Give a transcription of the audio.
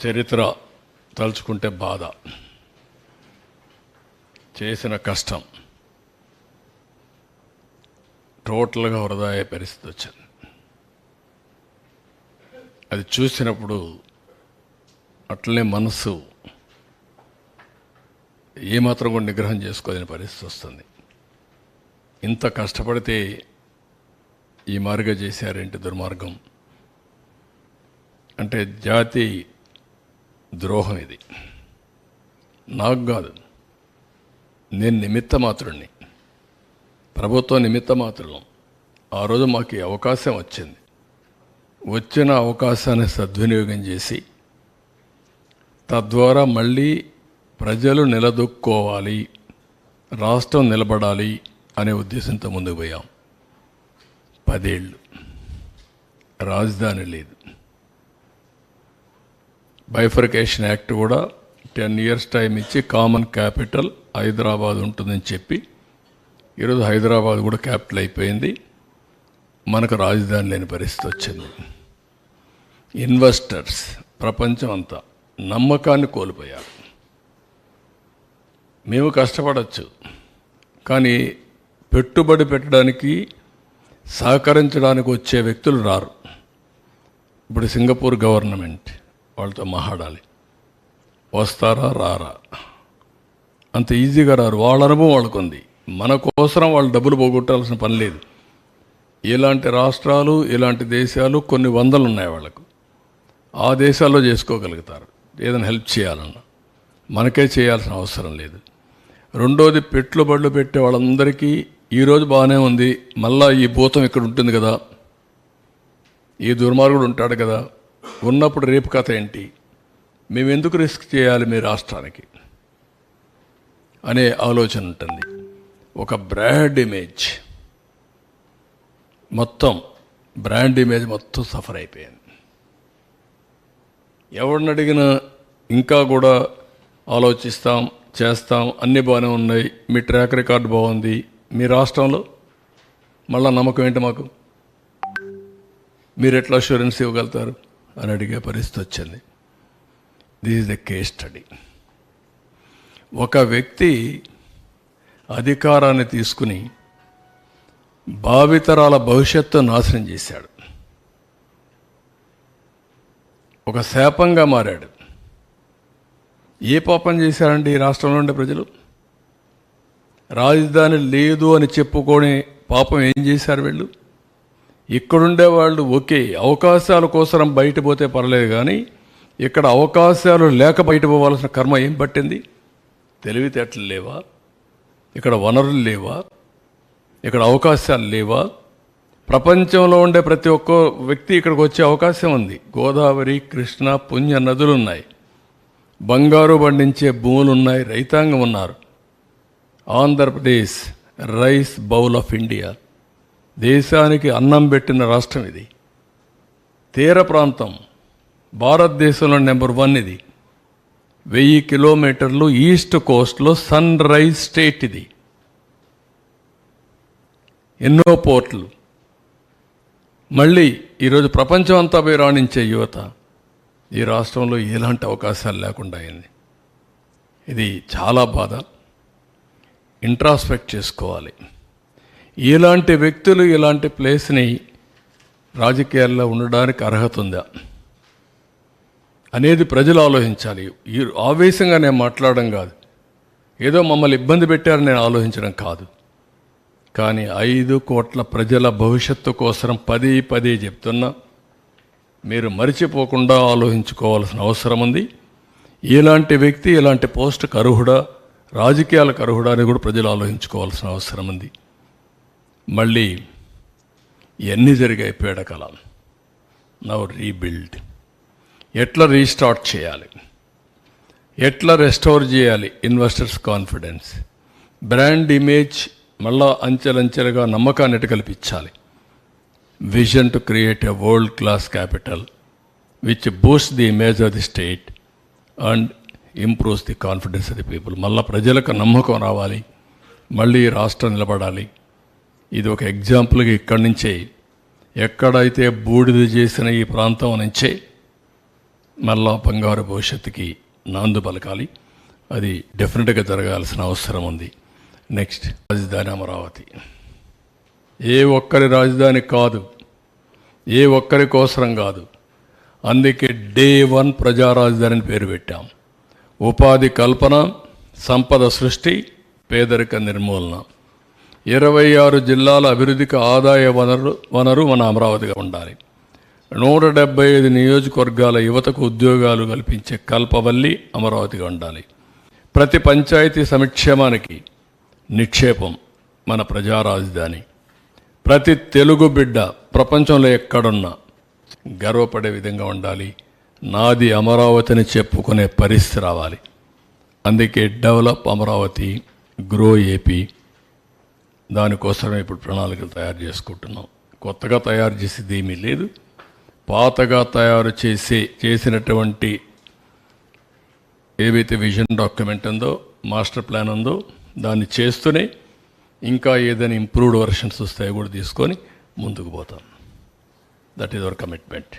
చరిత్ర తలుచుకుంటే బాధ, చేసిన కష్టం టోటల్గా వృధా అయ్యే పరిస్థితి వచ్చింది. అది చూసినప్పుడు అట్లనే మనసు ఏమాత్రం కూడా నిగ్రహం చేసుకోలేని పరిస్థితి వస్తుంది. ఇంత కష్టపడితే ఈ మార్గం చేశారేంటి దుర్మార్గం అంటే జాతి ద్రోహం. ఇది నాకు కాదు, నేను నిమిత్త మాత్రుడిని, ప్రభుత్వం నిమిత్త మాత్రం. ఆ రోజు మాకు ఈ అవకాశం వచ్చింది. వచ్చిన అవకాశాన్ని సద్వినియోగం చేసి తద్వారా మళ్ళీ ప్రజలు నిలదొక్కోవాలి, రాష్ట్రం నిలబడాలి అనే ఉద్దేశంతో ముందుకు పోయాం. 10 ఏళ్ళు రాజధాని లేదు. బైఫర్కేషన్ యాక్ట్ కూడా 10 years టైం ఇచ్చి కామన్ క్యాపిటల్ హైదరాబాద్ ఉంటుందని చెప్పి ఈరోజు హైదరాబాద్ కూడా క్యాపిటల్ అయిపోయింది. మనకు రాజధాని లేని పరిస్థితి వచ్చింది. ఇన్వెస్టర్స్ ప్రపంచం అంతా నమ్మకాన్ని కోల్పోయారు. మేము కష్టపడవచ్చు, కానీ పెట్టుబడి పెట్టడానికి సహకరించడానికి వచ్చే వ్యక్తులు రారు. ఇప్పుడు సింగపూర్ గవర్నమెంట్ వాళ్ళతో మాట్లాడాలి, వస్తారా రారా? అంత ఈజీగా రారు. వాళ్ళ అనుభవం వాళ్ళకు ఉంది. మన కోసం వాళ్ళు డబ్బులు పోగొట్టాల్సిన పని లేదు. ఇలాంటి రాష్ట్రాలు, ఇలాంటి దేశాలు కొన్ని వందలు ఉన్నాయి వాళ్ళకు. ఆ దేశాల్లో చేసుకోగలుగుతారు ఏదైనా హెల్ప్ చేయాలన్నా. మనకే చేయాల్సిన అవసరం లేదు. రెండోది, పెట్టుబడులు పెట్టే వాళ్ళందరికీ ఈరోజు బాగానే ఉంది, మళ్ళా ఈ భూతం ఇక్కడ ఉంటుంది కదా, ఈ దుర్మార్గుడు ఉంటాడు కదా, ఉన్నప్పుడు రేపు కథ ఏంటి, మేము ఎందుకు రిస్క్ చేయాలి మీ రాష్ట్రానికి అనే ఆలోచన ఉంటుంది. ఒక బ్రాండ్ ఇమేజ్ మొత్తం సఫర్ అయిపోయింది. ఎవరిని అడిగినా ఇంకా కూడా ఆలోచిస్తాం, చేస్తాం, అన్నీ బాగానే ఉన్నాయి, మీ ట్రాక్ రికార్డు బాగుంది, మీ రాష్ట్రంలో మళ్ళా నమ్మకం ఏంటి మాకు, మీరు ఎట్లా అష్యూరెన్స్ ఇవ్వగలుగుతారు అని అడిగే పరిస్థితి వచ్చింది. This is the case study. ఒక వ్యక్తి అధికారాన్ని తీసుకుని భావితరాల భవిష్యత్తు నాశనం చేశాడు. ఒక శాపంగా మారాడు. ఏ పాపం చేశారండి ఈ రాష్ట్రంలో ఉండే ప్రజలు? రాజధాని లేదు అని చెప్పుకొని పాపం ఏం చేశారు వీళ్ళు? ఇక్కడుండే వాళ్ళు ఓకే, అవకాశాల కోసం బయట పోతే పర్లేదు, కానీ ఇక్కడ అవకాశాలు లేక బయట పోవాల్సిన కర్మ ఏం పట్టింది? తెలివితేటలు లేవా? ఇక్కడ వనరులు లేవా? ఇక్కడ అవకాశాలు లేవా? ప్రపంచంలో ఉండే ప్రతి ఒక్క వ్యక్తి ఇక్కడికి వచ్చే అవకాశం ఉంది. గోదావరి, కృష్ణ, పుణ్య నదులు ఉన్నాయి, బంగారు పండించే భూములు ఉన్నాయి, రైతాంగం ఉన్నారు. Andhra Pradesh rice bowl of India, దేశానికి అన్నం పెట్టిన రాష్ట్రం ఇది. తీర ప్రాంతం భారతదేశంలో నెంబర్ 1 ఇది. 1000 కిలోమీటర్లు ఈస్ట్ కోస్ట్లో సన్ రైజ్ స్టేట్ ఇది. ఎన్నో పోర్ట్లు. మళ్ళీ ఈరోజు ప్రపంచం అంతా పోయి రాణించే యువత ఈ రాష్ట్రంలో ఎలాంటి అవకాశాలు లేకుండా అయింది. ఇది చాలా బాధ. ఇంట్రాస్పెక్ట్ చేసుకోవాలి. ఇలాంటి వ్యక్తులు ఇలాంటి ప్లేస్ని రాజకీయాల్లో ఉండడానికి అర్హత ఉందా అనేది ప్రజలు ఆలోచించాలి. ఈ ఆవేశంగా నేను మాట్లాడడం కాదు, ఏదో మమ్మల్ని ఇబ్బంది పెట్టారని నేను ఆలోచించడం కాదు, కానీ 5 కోట్ల ప్రజల భవిష్యత్తు కోసం పదే చెప్తున్నా, మీరు మరిచిపోకుండా ఆలోచించుకోవాల్సిన అవసరం ఉంది. ఇలాంటి వ్యక్తి ఇలాంటి పోస్టుకు అర్హుడా, రాజకీయాలకు అర్హుడా అని కూడా ప్రజలు ఆలోచించుకోవాల్సిన అవసరం ఉంది. మళ్ళీ ఇవన్నీ జరిగాయి పీడకలం. Now rebuild. ఎట్లా రీస్టార్ట్ చేయాలి, ఎట్లా రెస్టోర్ చేయాలి ఇన్వెస్టర్స్ కాన్ఫిడెన్స్, బ్రాండ్ ఇమేజ్ మళ్ళా అంచెలంచెలుగా నమ్మకాన్ని ఎట్లా కల్పించాలి. Vision to create a world class capital which Boost the image of the state and improves the confidence of the people. మళ్ళీ ప్రజలకు నమ్మకం రావాలి, మళ్ళీ రాష్ట్రం నిలబడాలి. ఇది ఒక ఎగ్జాంపుల్గా ఇక్కడి నుంచే, ఎక్కడైతే బూడిద చేసిన ఈ ప్రాంతం నుంచే మళ్ళా బంగారు భవిష్యత్తుకి నాందు పలకాలి. అది డెఫినెట్గా జరగాల్సిన అవసరం ఉంది. నెక్స్ట్, రాజధాని అమరావతి ఏ ఒక్కరి రాజధాని కాదు, ఏ ఒక్కరి కోసరం కాదు. అందుకే డే 1 ప్రజా రాజధాని అని పేరు పెట్టాం. ఉపాధి కల్పన, సంపద సృష్టి, పేదరిక నిర్మూలన, 26 జిల్లాల అభివృద్ధికి ఆదాయ వనరు మన అమరావతిగా ఉండాలి. 175 నియోజకవర్గాల యువతకు ఉద్యోగాలు కల్పించే కల్పవల్లి అమరావతిగా ఉండాలి. ప్రతి పంచాయతీ సంక్షేమానికి నిక్షేపం మన ప్రజా రాజధాని. ప్రతి తెలుగు బిడ్డ ప్రపంచంలో ఎక్కడున్నా గర్వపడే విధంగా ఉండాలి. నాది అమరావతిని చెప్పుకునే పరిస్థితి రావాలి. అందుకే డెవలప్ అమరావతి, గ్రో ఏపీ, దానికోసమే ఇప్పుడు ప్రణాళికలు తయారు చేసుకుంటున్నాం. కొత్తగా తయారు చేసేది ఏమీ లేదు. పాతగా తయారు చేసినటువంటి ఏవైతే విజన్ డాక్యుమెంట్ ఉందో, మాస్టర్ ప్లాన్ ఉందో, దాన్ని చేస్తూనే ఇంకా ఏదైనా ఇంప్రూవ్డ్ వర్షన్స్ వస్తాయో కూడా తీసుకొని ముందుకు పోతాం. That is our commitment.